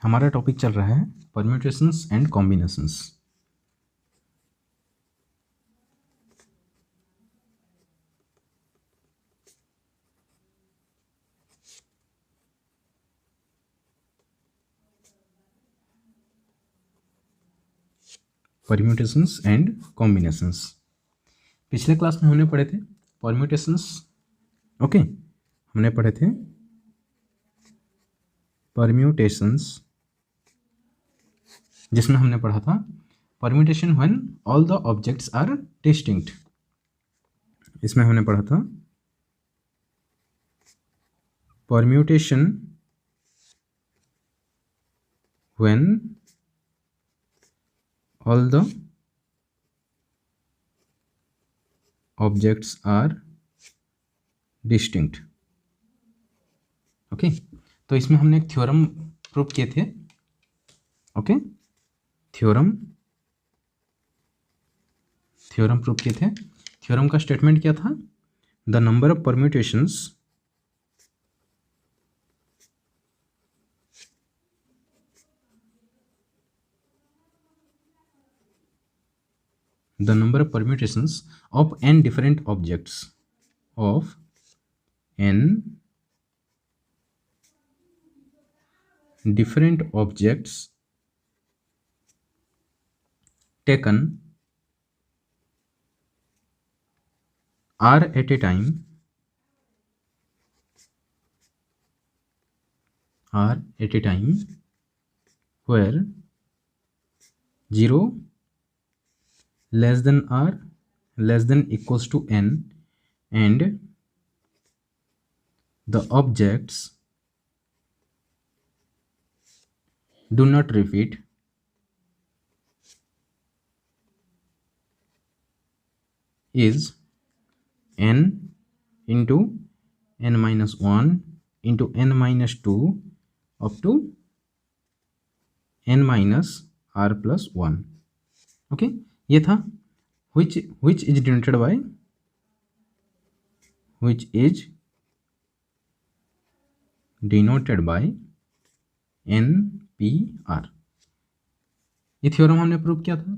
हमारा टॉपिक चल रहा है permutations and combinations. Permutations and combinations पिछले क्लास में हमने पढ़े थे परम्यूटेशंस। ओके, हमने पढ़े थे परम्यूटेशंस, जिसमें हमने पढ़ा था permutation when all the objects are distinct. इसमें हमने पढ़ा था permutation when all the objects are distinct. Okay, तो इसमें हमने एक थ्योरम प्रूव किए थे। ओके, थ्योरम प्रूव किए थे। थ्योरम का स्टेटमेंट क्या था? The number of permutations of n different objects taken r at a time where 0 less than r less than equals to n and the objects do not repeat is n into n minus 1 into n minus 2 up to n minus r plus 1. Okay, ये था which is denoted by NPR। ये theorem हमने prove किया था।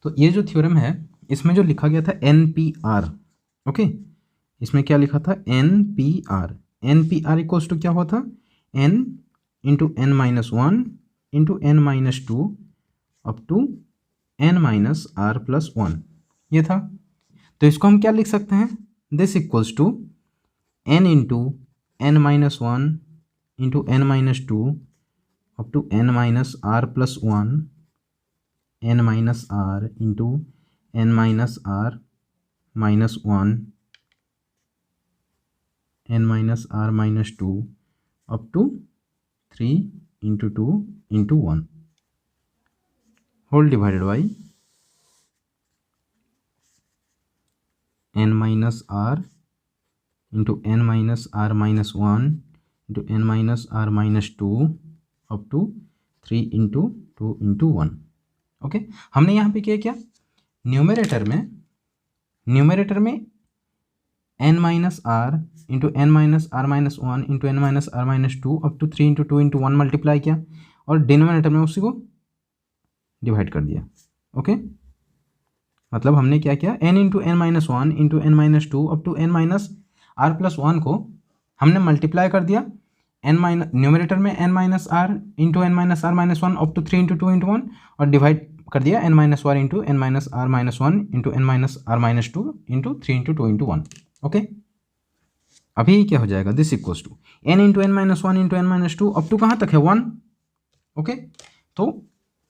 तो ये जो theorem है इसमें जो लिखा गया था NPR, ओके, इसमें क्या लिखा था? NPR इक्वल्स टू क्या हुआ था? n into n minus 1 into n minus 2 up to n minus r plus 1, ये था। तो इसको हम क्या लिख सकते हैं? This equals to n into n minus 1 into n minus 2 up to n minus r plus 1 n minus r into n minus r minus 1 n minus r minus 2 up to 3 into 2 into 1 whole divided by n minus r into n minus r minus 1 into n minus r minus 2 up to 3 into 2 into 1। Okay, हमने यहाँ पे किया क्या? Numerator में n minus r into n minus r minus 1 into n minus r minus 2 up to 3 into 2 into 1 multiply किया और denominator में उसी को डिवाइड कर दिया। ओके, मतलब हमने क्या किया? n into n minus 1 into n minus 2 up to n minus r plus 1 को हमने मल्टीप्लाई कर दिया न्यूमरेटर में n minus r into n minus r minus 1 up to 3 into 2 into 1 और डिवाइड कर दिया n minus 1 into n minus r minus 1 into n minus r minus 2 into 3 into 2 into 1। Okay, अभी क्या हो जाएगा? This equals to n into n minus 1 into n minus 2 up to कहाँ तक है? 1। ओके, तो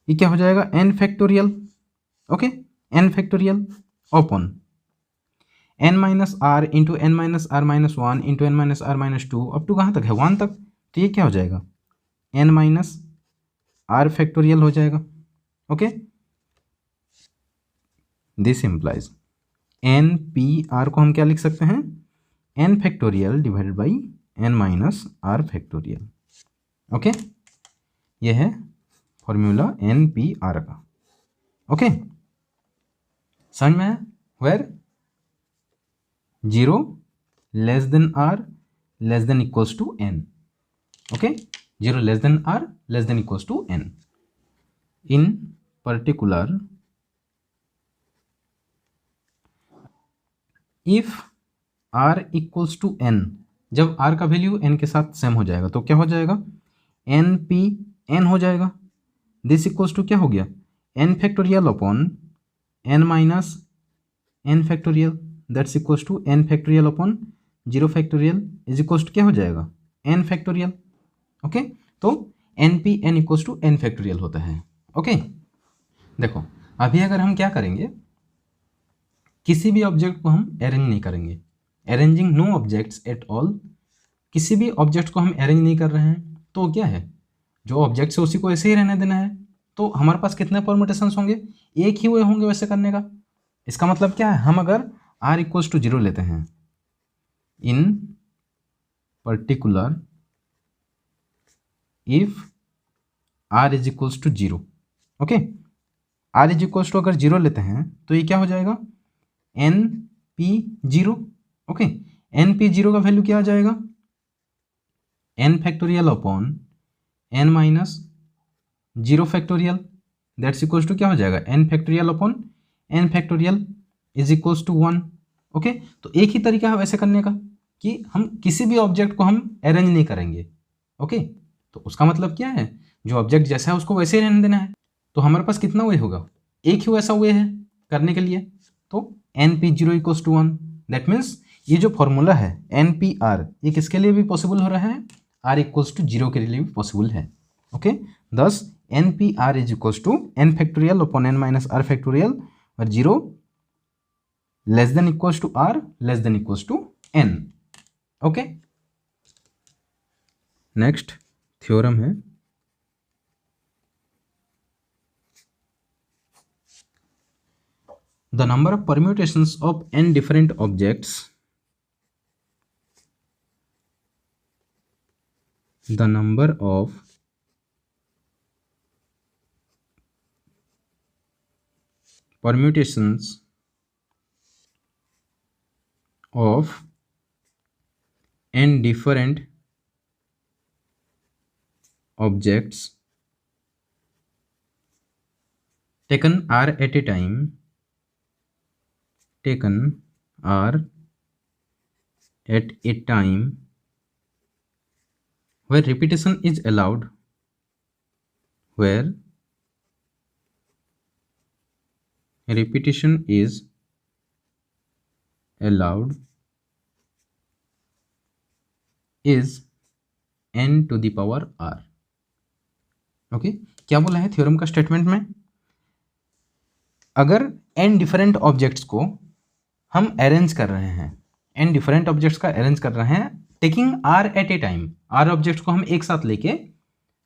ये क्या हो जाएगा? n factorial. Okay, n factorial open n minus r into n minus r minus 1 into n minus r minus 2 up to कहाँ तक है? 1 तक। तो ये क्या हो जाएगा? n माइनस r फैक्टोरियल हो जाएगा। ओके, दिस इम्प्लाइज NPR को हम क्या लिख सकते हैं? n factorial divided by n minus r factorial. Okay, ये है फॉर्मूला NPR का। ओके, समझ में है? Where 0 less than r less than equals to n। Okay, 0 less than r less than equals to n. In particular if r equals to n, जब r का value n के साथ same हो जाएगा तो क्या हो जाएगा, एन पी एन हो जाएगा। दिस इक्वल्स टू क्या हो गया, n factorial upon n minus n factorial, that's equals to n factorial upon 0 factorial is equals to क्या हो जाएगा, एन फैक्टोरियल। ओके, तो n p n equals to n factorial होता है। ओके, देखो अभी अगर हम क्या करेंगे, किसी भी ऑब्जेक्ट को हम अरेंज नहीं करेंगे, arranging no objects at all, किसी भी ऑब्जेक्ट को हम अरेंज नहीं कर रहे हैं, तो क्या है, जो ऑब्जेक्ट है उसी को ऐसे ही रहने देना है। तो हमारे पास कितने परमुटेशंस होंगे, एक ही वे होंगे वैसे करने का। इसका मतलब क्या है, हम अगर r इक्वल्स टू 0 लेते हैं, in particular if r is equals to 0, okay, r is equals to अगर 0 लेते हैं तो ये क्या हो जाएगा, n p 0। Okay, n p 0 का वैल्यू क्या आ जाएगा, n factorial upon n minus 0 factorial, that's equals to क्या हो जाएगा, n factorial upon n factorial is equals to 1। Okay, तो एक ही तरीका है वैसे करने का कि हम किसी भी ऑब्जेक्ट को हम अरेंज नहीं करेंगे। ओके, तो उसका मतलब क्या है, जो ऑब्जेक्ट जैसा है उसको वैसे ही रहने देना है। तो हमारे पास कितना वे होगा, एक ही वैसा वे है करने के लिए, तो n p 0 equals to 1। That means ये जो फॉर्मूला है एन पी आर, ये किसके लिए भी पॉसिबल हो रहा है, आर इक्वल्स टू 0 के लिए भी पॉसिबल है। Okay, thus n p r is equals to n factorial upon n minus r factorial और 0 less than equals to r less than equals to n. Okay, next theorem है, the number of permutations of n different objects, the number of permutations of n different objects taken r at a time, taken r at a time where repetition is allowed, where repetition is allowed is n to the power r। Okay, क्या बोला है theorem का statement में, अगर n different objects को हम arrange कर रहे हैं, n डिफरेंट ऑब्जेक्ट्स का अरेंज कर रहे हैं, taking r at a time, r objects को हम एक साथ लेके,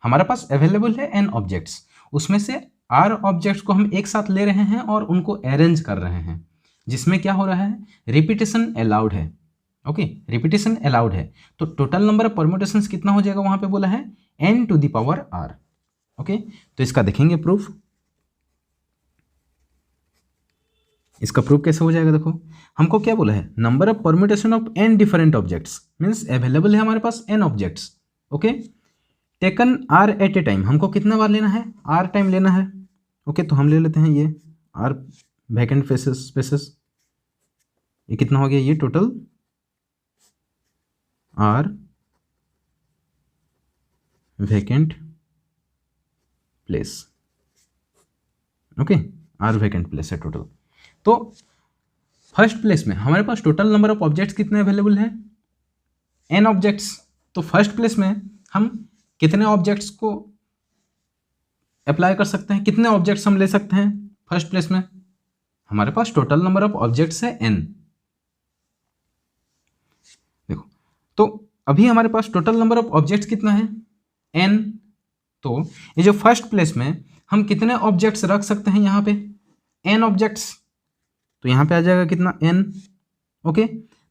हमारे पास अवेलेबल है n ऑब्जेक्ट्स, उसमें से r ऑब्जेक्ट्स को हम एक साथ ले रहे हैं और उनको अरेंज कर रहे हैं, जिसमें क्या हो रहा है, रिपीटेशन अलाउड है। ओके, रिपीटेशन अलाउड है, तो टोटल नंबर ऑफ परम्यूटेशंस कितना हो जाएगा, वहां पे बोला है n to the power r। Okay, तो इसका देखेंगे प्रूफ, इसका प्रूफ कैसे हो जाएगा, देखो हमको क्या बोला है, number of permutation of n different objects, means available है हमारे पास n objects. Okay, taken r at a time, हमको कितना बार लेना है, r टाइम लेना है। ओके, तो हम ले लेते हैं ये r वैकेंट स्पेसेस, ये कितना हो गया, ये total r vacant place. Okay, r vacant place है टोटल। तो फर्स्ट प्लेस में हमारे पास टोटल नंबर ऑफ ऑब्जेक्ट्स कितने अवेलेबल हैं, n ऑब्जेक्ट्स। तो फर्स्ट प्लेस में हम कितने ऑब्जेक्ट्स को अप्लाई कर सकते हैं, कितने ऑब्जेक्ट्स हम ले सकते हैं फर्स्ट प्लेस में, हमारे पास टोटल नंबर ऑफ ऑब्जेक्ट्स है n। देखो, तो अभी हमारे पास टोटल नंबर ऑफ ऑब्जेक्ट्स कितना है, n। तो ये जो फर्स्ट प्लेस में हम कितने ऑब्जेक्ट्स रख सकते हैं, यहाँ पे n ऑब्जेक्ट्स, तो यहाँ पे आ जाएगा कितना, n। Okay,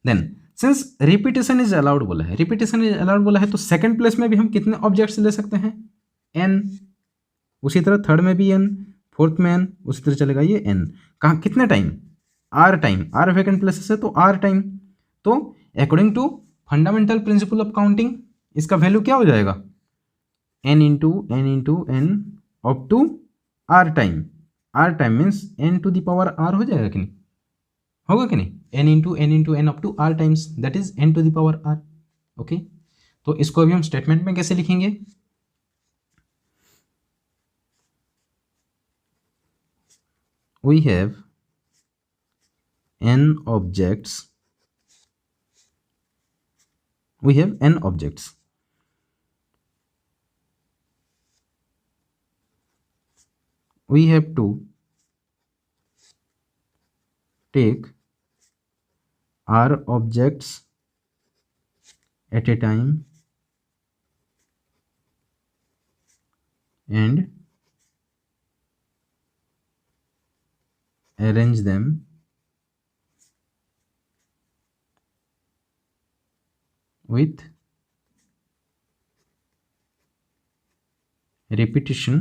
then since repetition is allowed बोला है, रिपीटेशन इज अलाउड बोला है, तो सेकंड प्लेस में भी हम कितने ऑब्जेक्ट्स ले सकते हैं, n। उसी तरह थर्ड में भी n, फोर्थ में n, उसी तरह चलेगा ये n। कहाँ, कितने time, r time, r vacant places है तो r टाइम। तो according to fundamental principle of counting इसका वैल्यू क्या हो जाएगा, n up to r time. r time means n to the power r हो जाएगा कि नहीं, होगा कि नहीं, n up to r times, that is n to the power r। Okay, तो इसको अभी हम स्टेटमेंट में कैसे लिखेंगे, we have n objects, we have n objects, we have to take r objects at a time and arrange them with repetition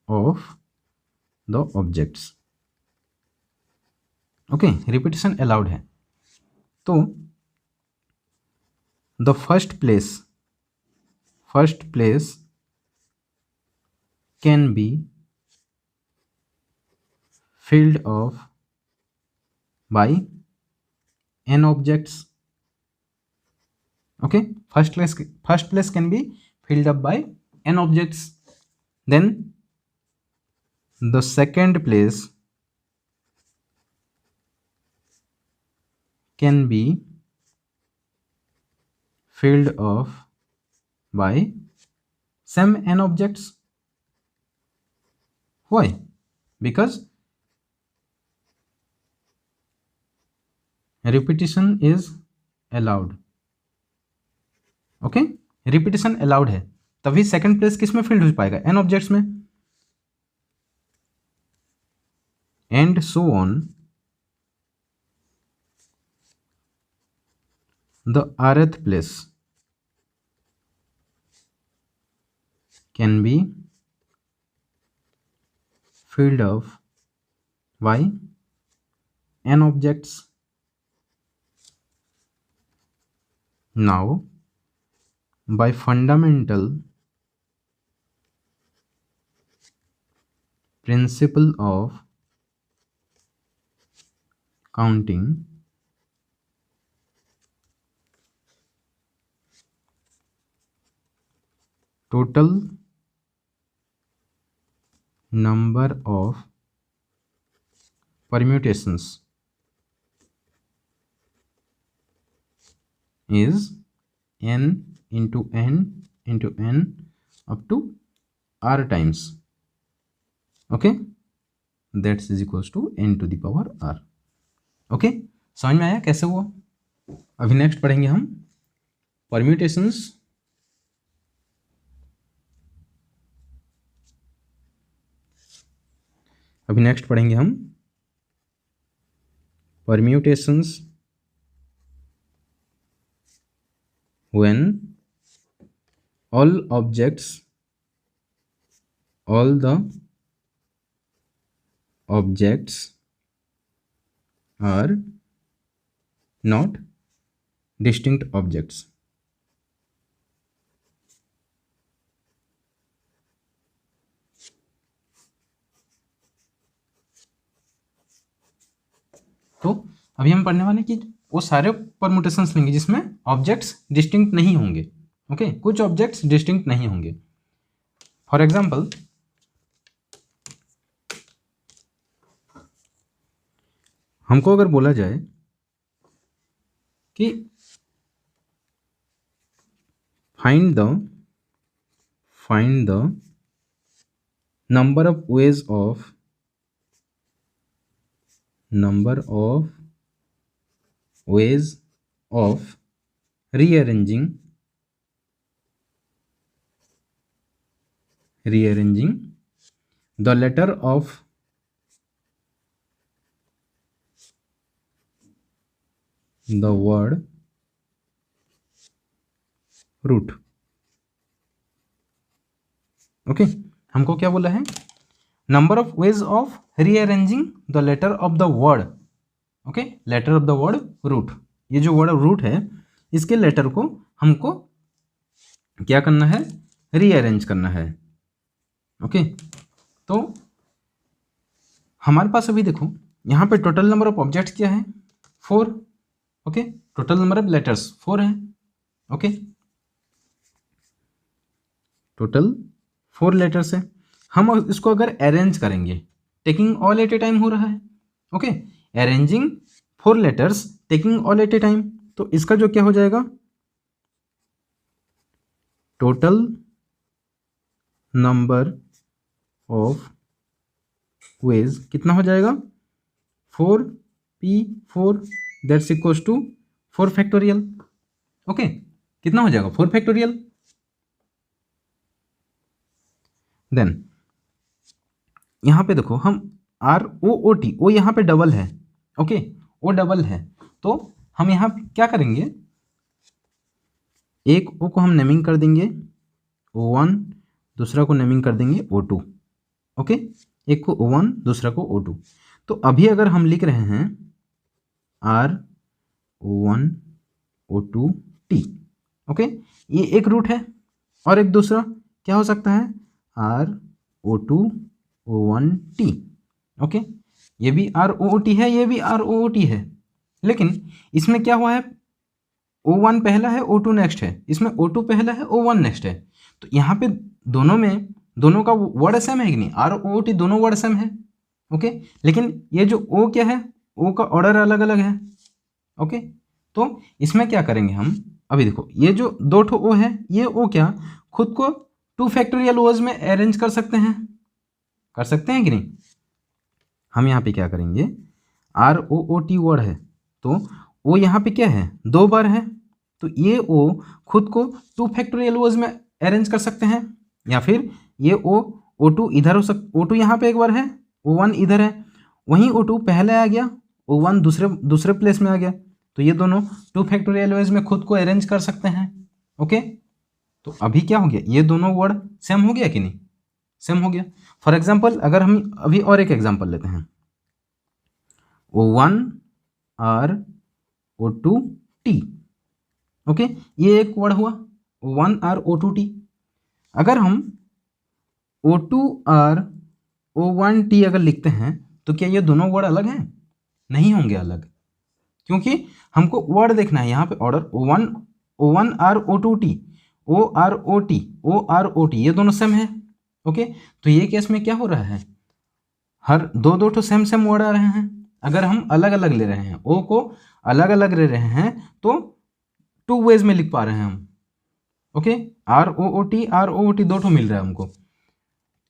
of the objects। Okay, repetition allowed है। तो the first place can be filled of by n objects। okay, first place can be filled up by n objects, then the second place can be filled of by same n objects। why? because repetition is allowed। Okay, repetition allowed है, तभी second place किस में field हो पाएगा, N objects में, and so on the rth place can be filled of by n objects। now by fundamental principle of counting, total number of permutations is n into n into n up to r times। Okay, that's is equals to n to the power r। Okay, समझ में आया कैसे हुआ? अभी next पढ़ेंगे हम permutations. अभी next पढ़ेंगे हम permutations when all the objects are not distinct objects। तो अभी हम पढ़ने वाले कि वो सारे परम्यूटेशंस लेंगे जिसमें ऑब्जेक्ट्स डिस्टिंक्ट नहीं होंगे। ओके, कुछ ऑब्जेक्ट्स डिस्टिंक्ट नहीं होंगे। फॉर एग्जांपल, हमको अगर बोला जाए कि find the number of ways of rearranging the letter of the word root। Okay, हमको क्या बोला है, number of ways of rearranging the letter of the word. Okay, letter of the word root, ये जो वर्ड रूट है इसके letter को हमको क्या करना है, रीअरेंज करना है। ओके, तो हमारे पास अभी देखो यहाँ पे टोटल नंबर ऑफ ऑब्जेक्ट्स क्या है 4। Okay, total number of letters 4 है। ओके, टोटल 4 लेटर्स है। हम इसको अगर अरेंज करेंगे, taking all at a time हो रहा है। Okay, arranging 4 letters taking all at a time, तो इसका जो क्या हो जाएगा, टोटल नंबर ऑफ वेज कितना हो जाएगा 4p4 that's equals to 4 factorial. Okay, कितना हो जाएगा 4 फैक्टोरियल। देन यहाँ पे देखो हम ROOT, ओ यहाँ पे डबल है। ओके, ओ डबल है, तो हम यहाँ क्या करेंगे, एक ओ को हम नेमिंग कर देंगे O1, दूसरा को नेमिंग कर देंगे O2। ओके, एक को O1 दूसरा को O2। तो अभी अगर हम लिख रहे हैं R01 O2T, ओके, ये एक रूट है, और एक दूसरा क्या हो सकता है RO2 O1T। ओके, ये भी ROOT है, ये भी ROOT है, लेकिन इसमें क्या हुआ है O1 पहला है O2 नेक्स्ट है, इसमें O2 पहला है O1 नेक्स्ट है। तो यहाँ पे दोनों का वर्ड सेम है कि नहीं, ROOT दोनों वर्ड सेम है। ओके, लेकिन ये जो O क्या है, O का ऑर्डर अलग अलग है। ओके, तो इसमें क्या करेंगे हम, अभी देखो ये जो दो ठो O है, ये O क्या खुद को 2 फैक्टोरियल ओज में अरेंज कर सकते हैं कि नहीं। हम यहाँ पे क्या करेंगे, ROOT वर्ड है, तो O यहाँ पे क्या है 2 बार है, तो ये O खुद को 2 फैक्टोरियल ओज में अरेंज कर सकते हैं, या फिर ये O2 इधर हो O2 यहाँ पे एक बार है, O1 इधर है, वहीं O2 पहले आ गया, O1 दूसरे प्लेस में आ गया, तो ये दोनों 2 फैक्टोरियल ओज में खुद को अरेंज कर सकते हैं। ओके, तो अभी क्या हो गया, ये दोनों वर्ड सेम हो गया कि नहीं, सेम हो गया। फॉर एग्जाम्पल अगर हम अभी और एक एग्जाम्पल लेते हैं, O1 RO2T। ओके, ये एक वर्ड हुआ O1 RO2T। अगर हम O2 RO1T अगर लिखते हैं, तो क्या ये दोनों वर्ड अलग हैं, नहीं होंगे अलग, क्योंकि हमको वर्ड देखना है यहाँ पे ऑर्डर। O1 RO2T, OROT ये दोनों सेम है। ओके, तो ये केस में क्या हो रहा है, हर दो ठो सेम वर्ड आ रहे हैं। अगर हम अलग अलग ले रहे हैं, O को अलग अलग ले रहे हैं, तो 2 वेज में लिख पा रहे हैं हम। ओके, ROOT दो ठो मिल रहा है हमको,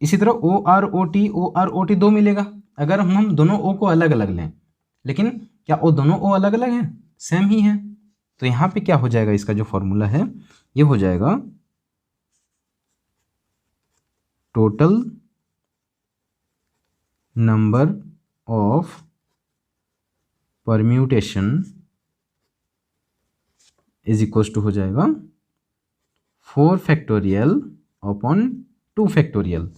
इसी तरह OROT 2 मिलेगा अगर हम दोनों O को अलग अलग लें। लेकिन क्या वो दोनों O अलग अलग हैं, सेम ही हैं। तो यहाँ पे क्या हो जाएगा, इसका जो फॉर्मूला है ये हो जाएगा total number of permutation is equal to हो जाएगा 4 factorial upon 2 factorial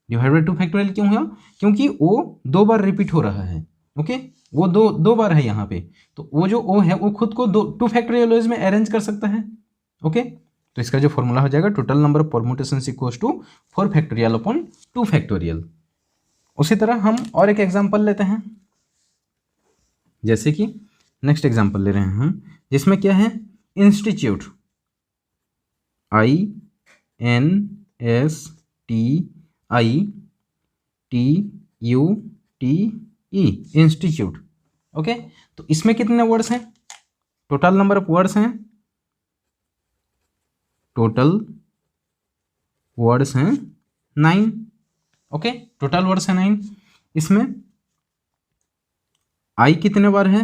divide by 2 factorial. क्यों हुआ, क्योंकि O 2 बार रिपीट हो रहा है। ओके, वो दो बार है यहाँ पे, तो वो जो O है वो खुद को 2 फैक्टोरियल वेज में अरेंज कर सकता है। ओके, तो इसका जो फॉर्मूला हो जाएगा total number of permutations equals to 4 factorial upon 2 factorial. उसी तरह हम और एक एग्जांपल लेते हैं, जैसे कि नेक्स्ट एग्जांपल ले रहे हैं हम, जिसमें क्या है इंस्टीट्यूट, INSTITUTE इंस्टीट्यूट। ओके, तो इसमें कितने वर्ड्स हैं, टोटल नंबर ऑफ वर्ड्स हैं, टोटल वर्ड्स हैं 9। ओके, टोटल वर्ड्स हैं 9। इसमें आई कितने बार है,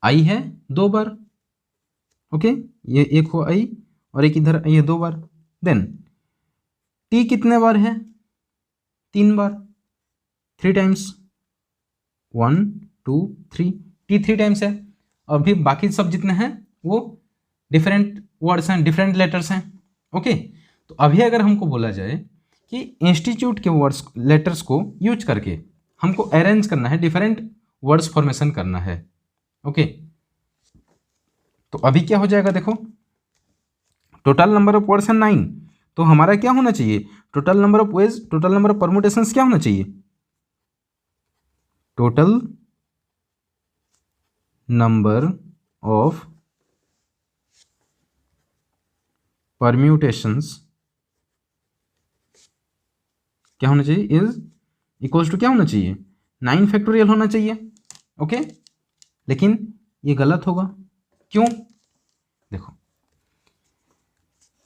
आई है 2 बार। ओके, ये एक हो आई और एक इधर आई है 2 बार। देन टी कितने बार है, 3 बार, 3 टाइम्स, 1 2 3, टी 3 टाइम्स है। और भी बाकी सब जितने हैं वो डिफरेंट वर्ड्स हैं, डिफरेंट लेटर्स हैं। ओके, तो अभी अगर हमको बोला जाए कि इंस्टीट्यूट के वर्ड्स लेटर्स को यूज करके हमको अरेंज करना है, डिफरेंट वर्ड्स फॉर्मेशन करना है। ओके, तो अभी क्या हो जाएगा देखो, टोटल नंबर ऑफ वर्ड्स है 9, तो हमारा क्या होना चाहिए, total number of veg, total number of permutations क्या होना चाहिए, टोटल नंबर ऑफ परम्यूटेशंस क्या होना चाहिए, इज इक्वल्स टू क्या होना चाहिए, 9 फैक्टोरियल होना चाहिए। ओके, लेकिन ये गलत होगा, क्यों, देखो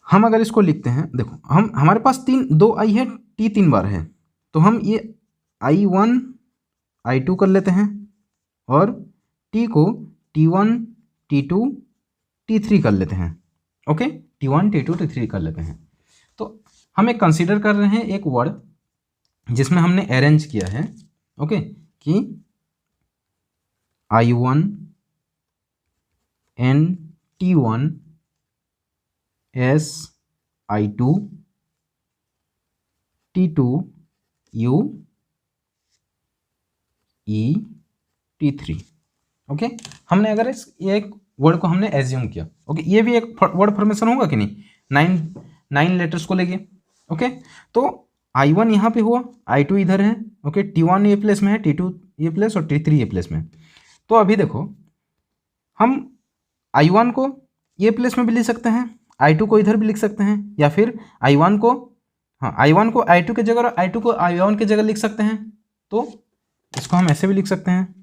हम अगर इसको लिखते हैं, देखो हमारे पास दो आई है, टी 3 बार है, तो हम ये I1 I2 कर लेते हैं और टी को T1 T2 T3 कर लेते हैं। ओके, T1 T2 T3 कर लेते हैं। तो हम एक कंसीडर कर रहे हैं एक वर्ड जिसमें हमने अरेंज किया है, ओके, कि I1 N T1 S I2 T2 U E T3। Okay, हमने अगर ये एक वर्ड को हमने एज्यूम किया, ओके, ये भी एक वर्ड फॉर्मेशन होगा कि नहीं, 9 लेटर्स को लेके। ओके, तो I1 यहाँ पे हुआ, I2 इधर है, ओके, T1 ये प्लेस में है, T2 ये प्लेस और T3 ये प्लेस में। तो अभी देखो हम I1 को ये प्लेस में भी लिख सकते हैं, I2 को इधर भी लिख सकते हैं, या फिर I1 को, हाँ, I1 को I2 की जगह और I2 को I1 की जगह लिख सकते हैं। तो इसको हम ऐसे भी लिख सकते हैं,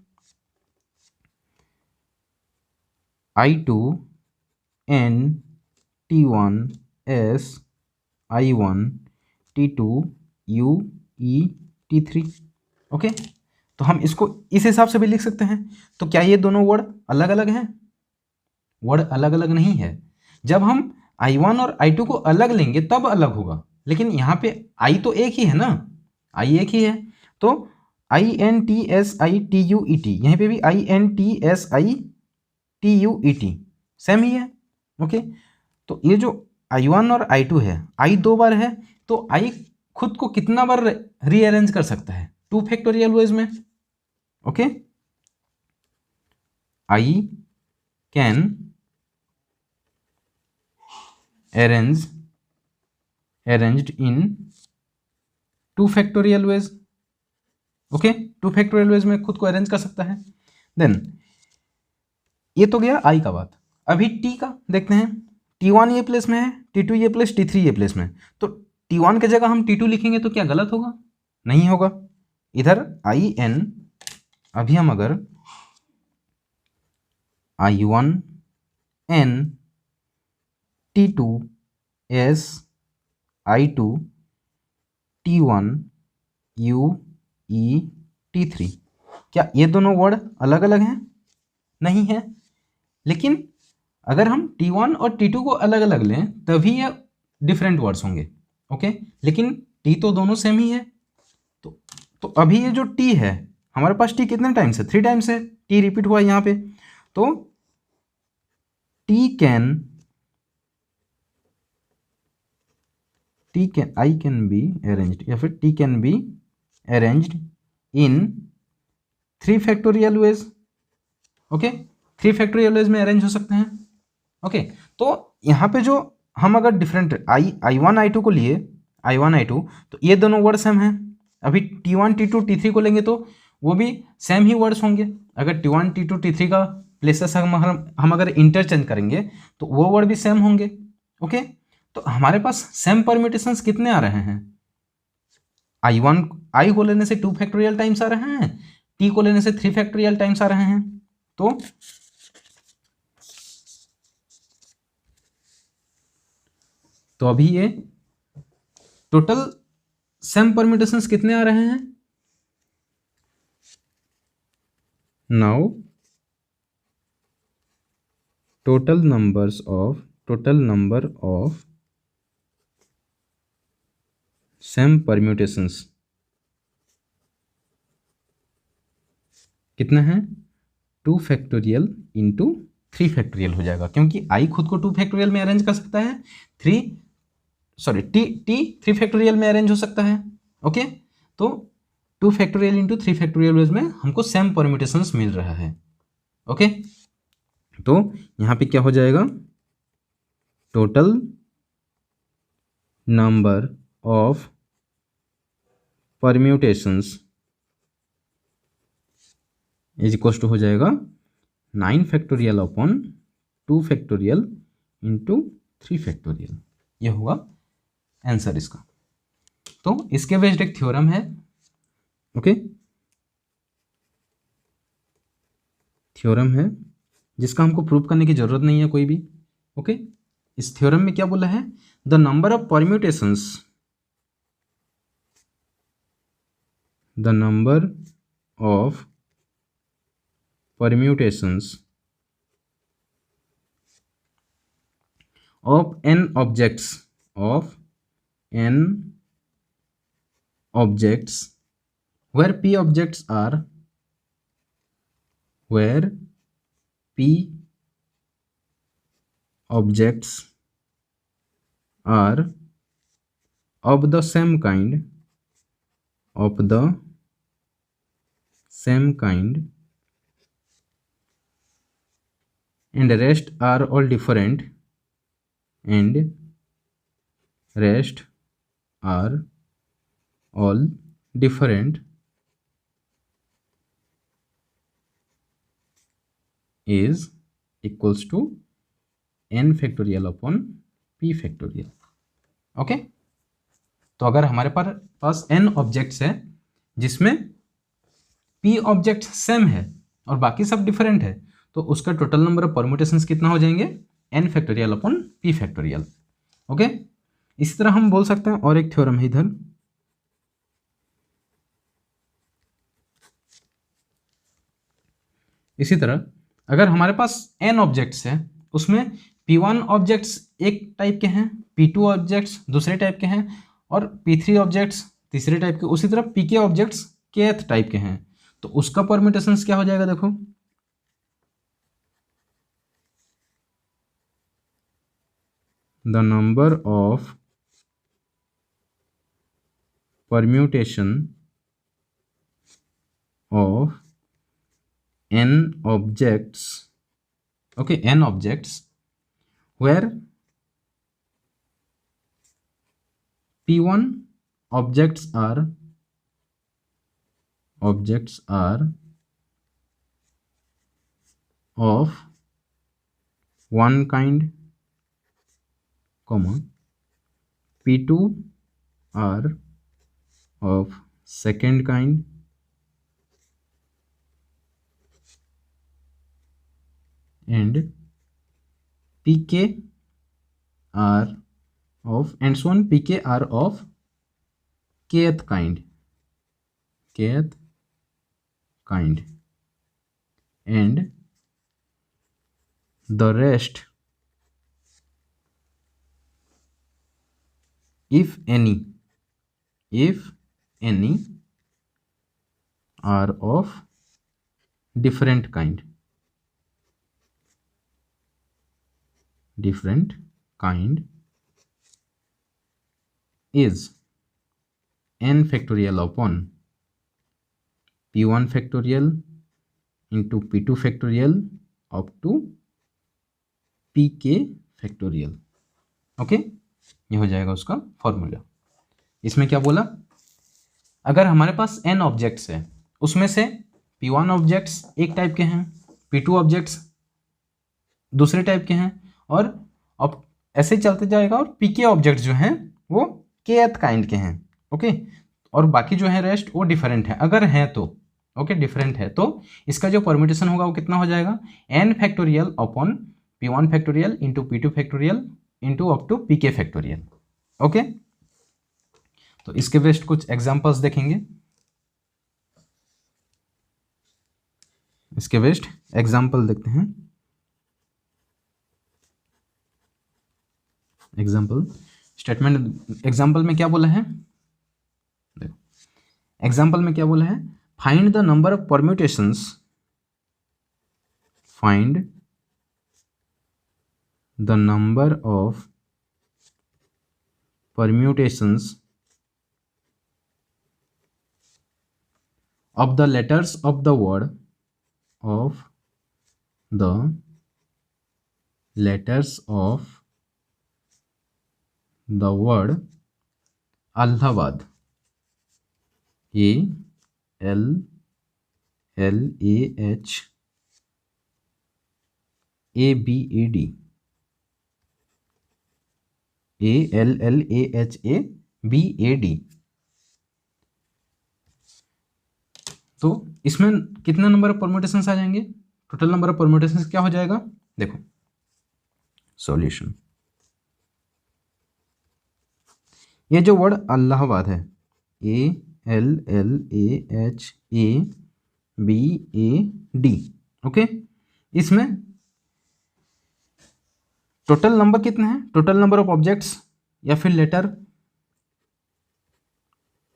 I2 N T1 S I1 T2 U E T3। Okay, तो हम इसको इस हिसाब से भी लिख सकते हैं। तो क्या ये दोनों वर्ड अलग अलग हैं, वर्ड अलग अलग नहीं है। जब हम I1 और I2 को अलग लेंगे तब अलग होगा, लेकिन यहाँ पे I तो एक ही है ना, I एक ही है, तो INTSITUET, यहीं पे भी INTSITUET सेम ही है। ओके, तो ये जो I1 और I2 है, I 2 बार है, तो I खुद को कितना बार रीअरेंज कर सकता है, 2 फैक्टोरियल वेज में। Okay, I can arranged in 2 factorial veg. Okay, 2 factorial veg में खुद को अरेंज कर सकता है। देन ये तो गया I का बात। अभी T का देखते हैं, T1 ये प्लेस में है, T2 ये प्लेस, T3 ये प्लेस में, तो T1 की जगह हम T2 लिखेंगे तो क्या गलत होगा, नहीं होगा। इधर IN, अभी हम अगर I1 N T2 S I2 T1 U E T3, क्या ये दोनों वर्ड अलग अलग हैं, नहीं है। लेकिन अगर हम T1 और T2 को अलग अलग लें तभी ये डिफरेंट वर्ड्स होंगे। ओके, लेकिन T तो दोनों सेम ही है। तो अभी ये जो T है, हमारे पास T कितने टाइम्स है, 3 टाइम्स है, T रिपीट हुआ यहाँ पे, तो I can be arranged, या फिर T can be arranged in 3 factorial veg. Okay, 3 factorial veg में अरेंज हो सकते हैं। ओके, तो यहाँ पे जो हम अगर डिफरेंट I1 I2 को लिए, I1 I2, तो ये दोनों वर्ड सेम हैं। अभी T1 T2 T3 को लेंगे तो वो भी सेम ही वर्ड्स होंगे। अगर T1 T2 T3 का प्लेसेस हम अगर इंटरचेंज करेंगे तो वो वर्ड भी सेम होंगे। ओके, तो हमारे पास सेम परम्यूटेशंस कितने आ रहे हैं, I को लेने से 2 फैक्टोरियल टाइम्स आ रहे हैं, T को लेने से 3 फैक्टोरियल टाइम्स आ रहे हैं। तो अभी ये टोटल सेम परम्यूटेशंस कितने आ रहे हैं, now total number of same permutations कितना है, 2 फैक्टोरियल इंटू 3 फैक्टोरियल हो जाएगा, क्योंकि I खुद को 2 फैक्टोरियल में अरेंज कर सकता है, T 3 फैक्टोरियल में अरेंज हो सकता है। ओके, तो 2 फैक्टोरियल इंटू 3 फैक्टोरियल वेज में हमको सेम परम्यूटेशंस मिल रहा है। ओके, तो यहाँ पे क्या हो जाएगा, total number of permutations is equal to हो जाएगा 9 factorial upon 2 factorial into 3 factorial. ये होगा आंसर इसका। तो इसके बेस्ड एक थ्योरम है, ओके, थ्योरम है जिसका हमको प्रूव करने की जरूरत नहीं है कोई भी, ओके। इस थ्योरम में क्या बोला है, the number of permutations, the number of permutations of n objects, of n objects where p objects are, where p objects are of the same kind, of the same kind, and rest are all different, and rest are all different, is equals to n factorial upon p factorial, okay. तो अगर हमारे पास n objects है जिसमें p objects same है और बाकी सब डिफरेंट है, तो उसका टोटल नंबर ऑफ परम्यूटेशंस कितना हो जाएंगे, n factorial upon p factorial, okay. इसी तरह हम बोल सकते हैं और एक थ्योरम है इधर, इसी तरह अगर हमारे पास n ऑब्जेक्ट्स है उसमें p1 ऑब्जेक्ट्स एक टाइप के हैं, p2 ऑब्जेक्ट्स दूसरे टाइप के हैं और p3 ऑब्जेक्ट्स तीसरे टाइप के, उसी तरह pk ऑब्जेक्ट्स kth टाइप के हैं, तो उसका परम्यूटेशंस क्या हो जाएगा, देखो the number of permutation of n objects, okay, n objects where p1 objects are of one kind, comma, p2 are of second kind, and pk are of, and so on, pk are of kth kind, and the rest, if any are of different kind, is n factorial upon p1 factorial into p2 factorial up to pk factorial, okay. ये हो जाएगा उसका formula. इसमें क्या बोला, अगर हमारे पास n ऑब्जेक्ट्स है उसमें से p1 ऑब्जेक्ट्स एक टाइप के हैं, p2 ऑब्जेक्ट्स दूसरे टाइप के हैं, और अब ऐसे चलते जाएगा, और pk ऑब्जेक्ट्स जो हैं वो kth काइंड के हैं, ओके। और बाकी जो है रेस्ट वो डिफरेंट है, अगर है तो, ओके, डिफरेंट है तो इसका जो परम्यूटेशन होगा वो कितना हो जाएगा, n factorial upon p1 factorial into p2 factorial into up to pk factorial, okay. तो इसके बेस्ट कुछ एग्जांपल्स देखेंगे, इसके बेस्ट एग्जांपल देखते हैं। एग्जांपल स्टेटमेंट, एग्जांपल में क्या बोला है, देखो एग्जांपल में क्या बोला है, find the number of permutations, find the number of permutations of the letters of the word, of the letters of the word Allahabad, ALLAHABAD, ALLAHABAD। तो इसमें कितना नंबर ऑफ परम्यूटेशंस आ जाएंगे? टोटल नंबर ऑफ परम्यूटेशंस क्या हो जाएगा? देखो solution, ये जो वर्ड अलाहाबाद है, ALLAHABAD, ओके, इसमें टोटल नंबर कितने हैं? टोटल नंबर ऑफ ऑब्जेक्ट्स या फिर letter?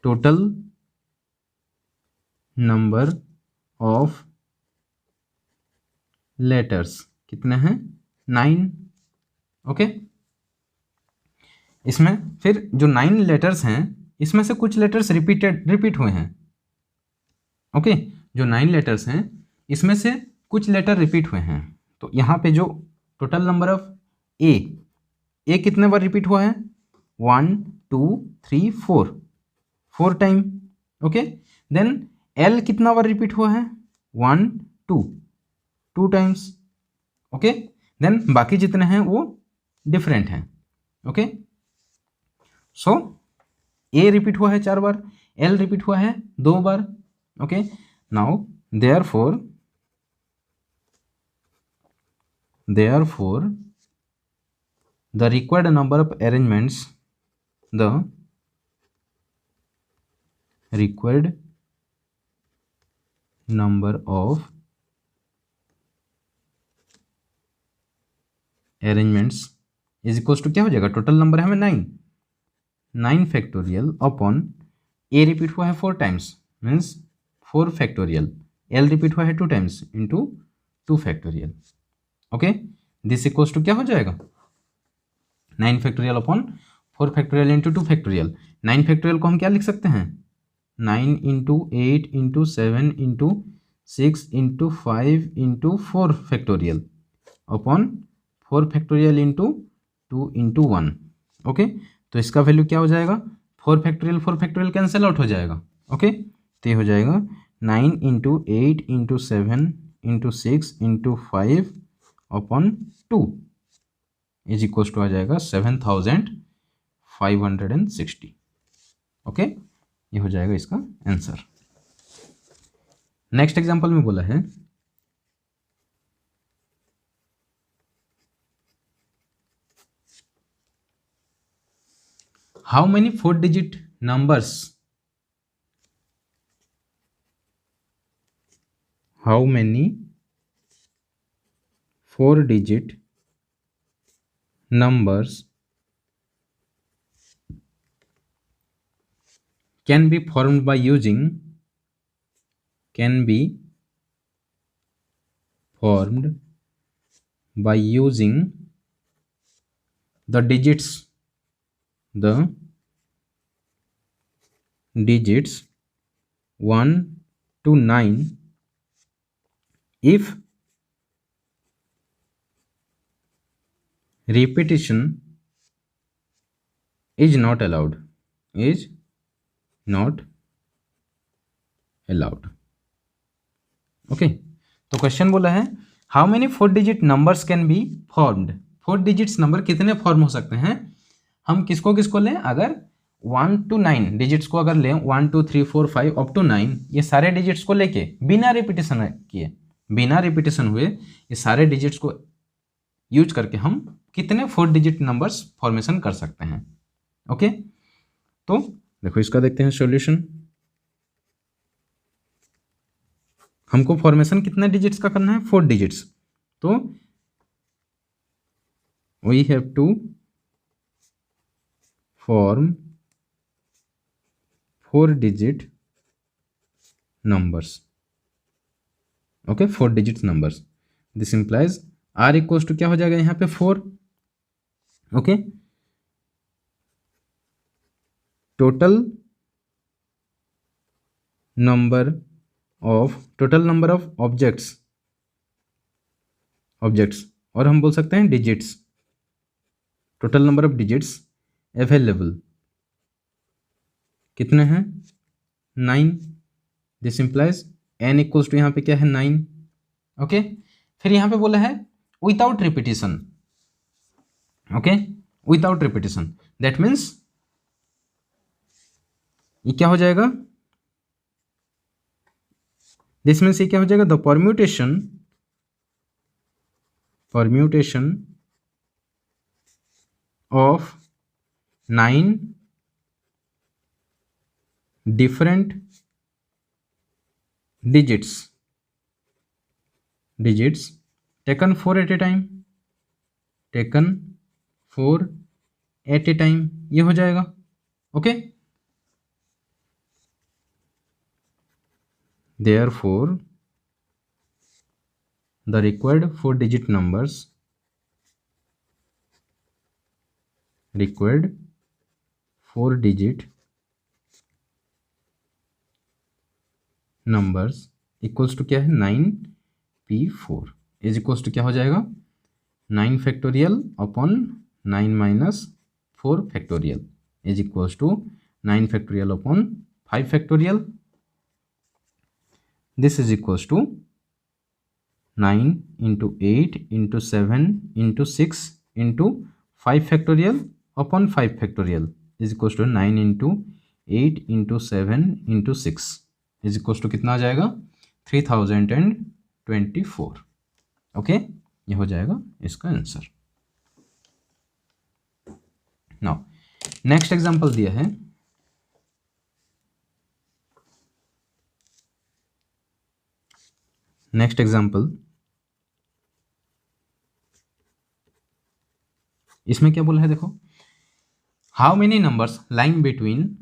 Total number of letters कितने हैं? 9, ओके। इसमें फिर जो 9 लेटर्स हैं, इसमें से कुछ लेटर्स रिपीट हुए हैं, ओके। जो 9 लेटर्स हैं, इसमें से कुछ लेटर रिपीट हुए हैं। तो यहाँ पे जो टोटल नंबर ऑफ ए कितने बार रिपीट हुआ है? 1 2 3 4 टाइम, ओके। देन एल कितना बार रिपीट हुआ है? 1 2 टाइम्स, ओके। देन बाकी जितने हैं वो डिफरेंट हैं, ओके। सो ए रिपीट हुआ है 4 बार, एल रिपीट हुआ है 2 बार, okay. Now therefore the required number of arrangements, the required number of arrangements is equals to क्या हो जाएगा? टोटल नंबर है हमें 9 फैक्टोरियल अपॉन ए रिपीट हुआ है 4 times, means 4 factorial, L repeat हुआ है 2 times into 2 factorial, okay. This equals to क्या हो जाएगा? 9 factorial upon 4 factorial into 2 factorial. 9 factorial को हम क्या लिख सकते हैं? 9 into 8 into 7 into 6 into 5 into 4 factorial upon 4 factorial into 2 into 1, okay. तो इसका वैल्यू क्या हो जाएगा? 4 फैक्टोरियल कैंसिल आउट हो जाएगा, ओके। तो ये हो जाएगा 9 into 8 into 7 into 6 into 5 upon 2 is equals to आ जाएगा 7560, ओके। ये हो जाएगा इसका आंसर। नेक्स्ट एग्जांपल में बोला है how many 4 digit numbers, how many 4 digit numbers can be formed by using the digits 1 to 9 if repetition is not allowed, okay. तो क्वेश्चन बोला है how many 4 digit numbers can be formed, 4 digits number कितने form हो सकते हैं? हम किसको किसको लें? अगर 1 to 9 डिजिट्स को अगर लें, 1 2 3 4 5 अप टू 9, ये सारे डिजिट्स को लेके बिना रिपीटेशन किए, बिना रिपीटेशन हुए ये सारे डिजिट्स को यूज करके हम कितने 4 डिजिट नंबर्स फॉर्मेशन कर सकते हैं, ओके। तो देखो इसका देखते हैं सॉल्यूशन। हमको फॉर्मेशन कितने डिजिट्स का करना है? 4 डिजिट्स। तो we have to form 4 digit numbers, okay, 4 digit numbers. This implies r equals to क्या हो जाएगा यहाँ पे 4, okay. Total number of objects, और हम बोल सकते हैं digits, total number of digits available कितने हैं 9। This implies n equals to यहाँ पे क्या है 9। ओके, फिर यहाँ पे बोला है without repetition. Okay, without repetition that means ये क्या हो जाएगा, दिस मीन्स ये क्या हो जाएगा, the permutation of 9 different digits taken 4 at a time, ये हो जाएगा। Okay, therefore the required 4 digit numbers equals to क्या है 9p4 इज इक्वल्स टू क्या हो जाएगा 9 factorial upon 9 minus 4 factorial is equals to 9 factorial upon 5 factorial. This is equals to 9 into 8 into 7 into 6 into 5 factorial upon 5 factorial is equals to 9 into 8 into 7 into 6 is equals to कितना आ जाएगा 3024। Okay, ये हो जाएगा इसका answer. Now next example दिया है, next example इसमें क्या बोला है देखो, how many numbers lying between,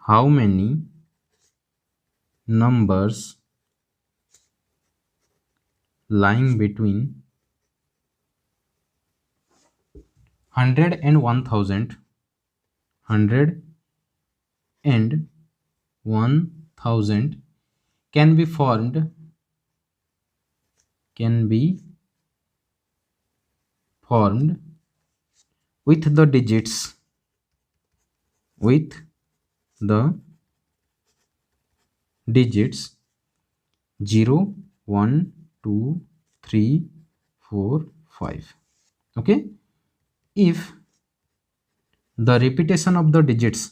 how many numbers lying between 100 and 1000, 100 and 1000 can be formed with the digits 0 1 2 3 4 5। okay, if the repetition of the digits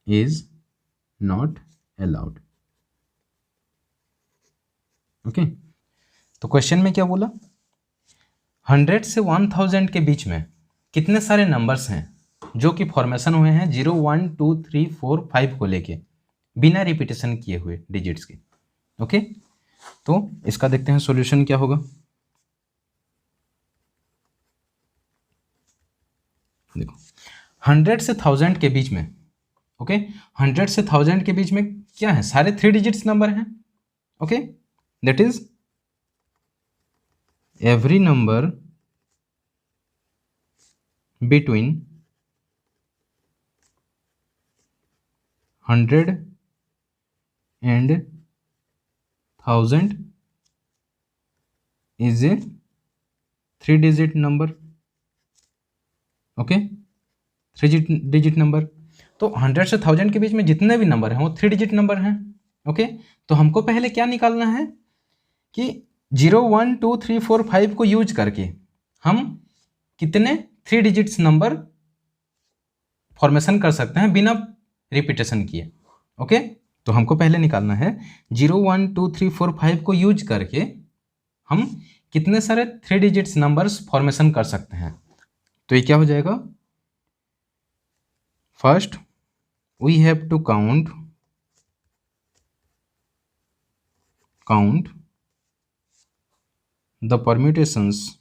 is not allowed। Okay, तो question में क्या बोला, 100 से 1000 के बीच में कितने सारे नंबर्स हैं जो कि फॉर्मेशन हुए हैं 0 1 2 3 4 5 को लेके बिना रिपीटेशन किए हुए डिजिट्स के। ओके, तो इसका देखते हैं सॉल्यूशन क्या होगा। देखो 100 से 1000 के बीच में, ओके 100 से 1000 के बीच में क्या है, सारे 3 डिजिट्स नंबर हैं। Okay, that is every number between 100 and 1000 is a 3 digit number। Okay, 3 digit number, तो 100 से 1000 के बीच में जितने भी नंबर हैं वो 3 डिजिट नंबर हैं। ओके, तो हमको पहले क्या निकालना है कि 0 1 2 3 4 5 को यूज करके हम कितने 3 डिजिट्स नंबर फॉर्मेशन कर सकते हैं बिना रिपीटेशन किए। ओके, तो हमको पहले निकालना है 0 1 2 3 4 5 को यूज करके हम कितने सारे 3 डिजिट्स नंबर्स फॉर्मेशन कर सकते हैं। तो ये क्या हो जाएगा, first we have to count the permutations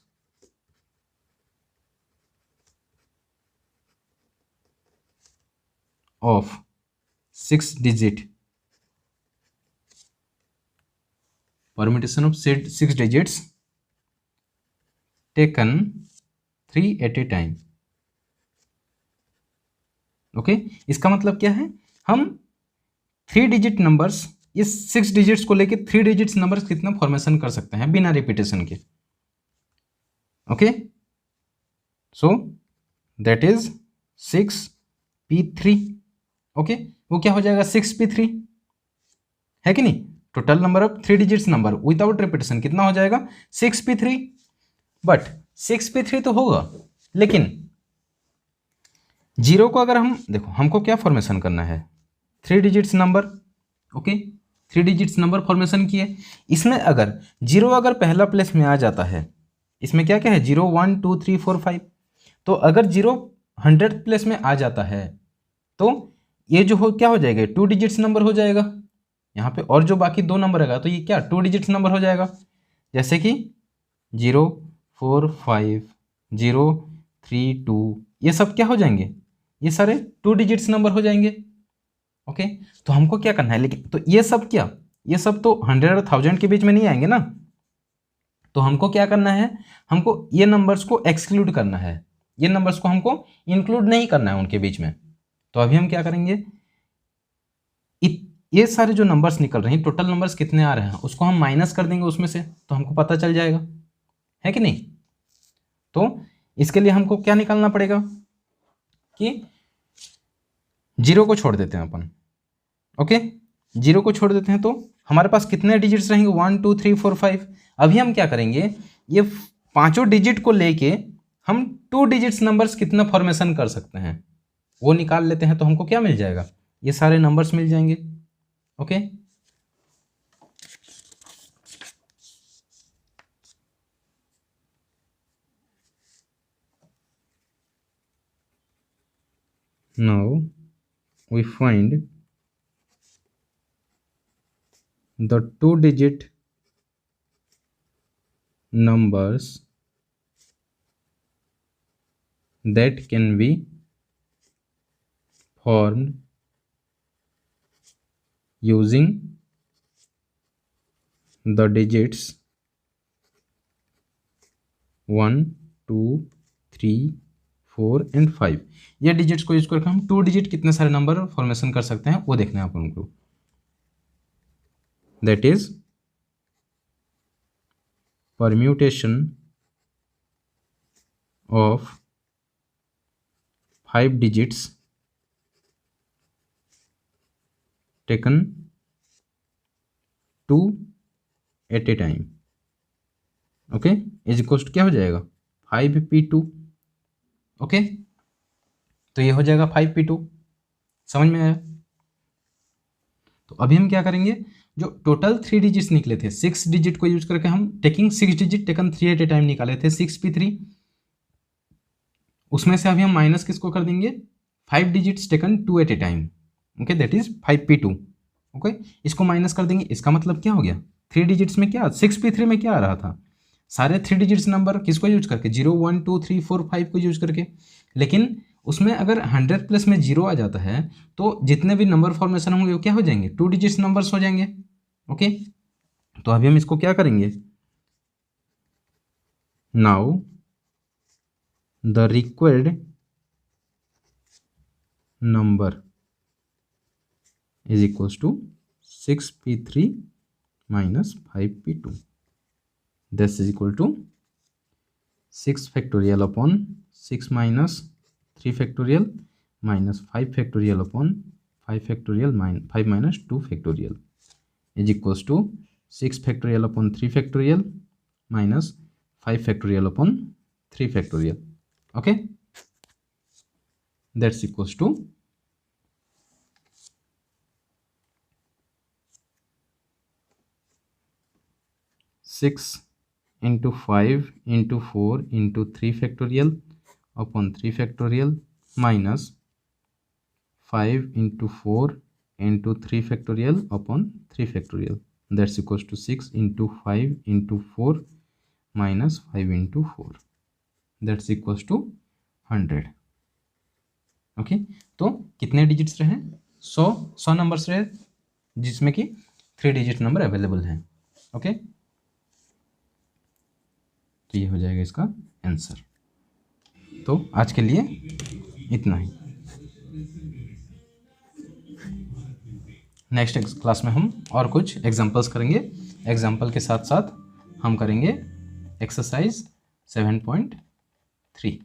of 6 digit digits taken 3 at a time। Okay, इसका मतलब क्या है, हम 3 डिजिट नंबर्स इस 6 डिजिट्स को लेके 3 डिजिट्स नंबर्स कितना फॉर्मेशन कर सकते हैं बिना रिपीटेशन के। Okay, so that is 6p3। Okay, वो क्या हो जाएगा 6p3, है कि नहीं। Total number of 3 digits number without repetition कितना हो जाएगा 6p3। बट 6p3 तो होगा, लेकिन जीरो को अगर हम देखो, हमको क्या फॉर्मेशन करना है 3 digits number. Okay, 3 digits number formation किए, इसमें अगर जीरो अगर पहला प्लेस में आ जाता है, इसमें क्या क्या है 0 1 2 3 4 5, तो अगर जीरो 100 प्लेस में आ जाता है तो ये जो हो क्या हो जाएगा 2 डिजिट्स नंबर हो जाएगा यहाँ पे, और जो बाकी 2 नंबर रहेगा तो ये क्या 2 डिजिट्स नंबर हो जाएगा। जैसे कि 0 4 5 0 3 2, ये सब क्या हो जाएंगे, ये सारे 2 डिजिट्स नंबर हो जाएंगे। ओके, तो हमको क्या करना है, लेकिन तो ये सब क्या, ये सब तो 100 और 1000 के बीच में नहीं आएंगे ना, तो हमको क्या करना है, हमको ये नंबर्स को एक्सक्लूड करना है, ये नंबर्स को हमको इंक्लूड नहीं करना है उनके बीच में। तो अभी हम क्या करेंगे, ये सारे जो नंबर्स निकल रहे हैं टोटल नंबर्स कितने आ रहे हैं उसको हम माइनस कर देंगे उसमें से, तो हमको पता चल जाएगा, है कि नहीं। तो इसके लिए हमको क्या निकालना पड़ेगा कि जीरो को छोड़ देते हैं अपन। ओके, जीरो को छोड़ देते हैं तो हमारे पास कितने डिजिट्स रहेंगे 1 2 3 4 5। अभी हम क्या करेंगे, ये पांचों डिजिट को लेके हम 2 डिजिट्स नंबर्स कितना फॉर्मेशन कर सकते हैं वो निकाल लेते हैं, तो हमको क्या मिल जाएगा, ये सारे नंबर्स मिल जाएंगे। Okay, now we find the 2-digit numbers that can be formed using the digits 1 2 3 4 and 5। ये डिजिट्स को यूज करके हम 2 डिजिट कितने सारे नंबर फॉर्मेशन कर सकते हैं वो देखना है अपन को। That is permutation of 5 digits taken 2 at a time. Okay, is equals to क्या हो जाएगा 5p2। ओके, तो ये हो जाएगा 5p2, समझ में आया। तो अभी हम क्या करेंगे, जो टोटल 3 डिजिट्स निकले थे 6 डिजिट को यूज करके हम taking 6 digit taken 3 at a time निकाले थे 6p3, उसमें से अभी हम माइनस किसको कर देंगे 5 digits taken 2 at a time. Okay, that is 5p2। Okay, इसको माइनस कर देंगे, इसका मतलब क्या हो गया 3 डिजिट्स में क्या 6p3 में क्या आ रहा था, सारे 3 डिजिट्स नंबर किसको यूज करके 0 1 2 3 4 5 को यूज करके। लेकिन उसमें अगर 100 प्लस में 0 आ जाता है तो जितने भी नंबर फॉर्मेशन होंगे वो क्या हो जाएंगे 2 डिजिट्स नंबर्स हो जाएंगे। ओके, तो अभी हम इसको क्या करेंगे, now the required number is equals to 6p3 minus 5p2, this is equal to 6 factorial upon 6 minus 3 factorial minus 5 factorial upon 5 factorial 5 minus 2 factorial is equals to 6 factorial upon 3 factorial minus 5 factorial upon 3 factorial. Okay, that's equals to 6 into 5 into 4 into 3 factorial upon 3 factorial minus 5 into 4 into 3 factorial upon 3 factorial, that's equals to 6 into 5 into 4 minus 5 into 4, that's equals to 100. Okay, तो कितने digits रहे 100 numbers रहे जिसमें कि 3 digit number available हैं। Okay, तो ये हो जाएगा इसका आंसर। तो आज के लिए इतना ही। नेक्स्ट क्लास में हम और कुछ एग्जांपल्स करेंगे। एग्जांपल के साथ साथ हम करेंगे एक्सरसाइज 7.3।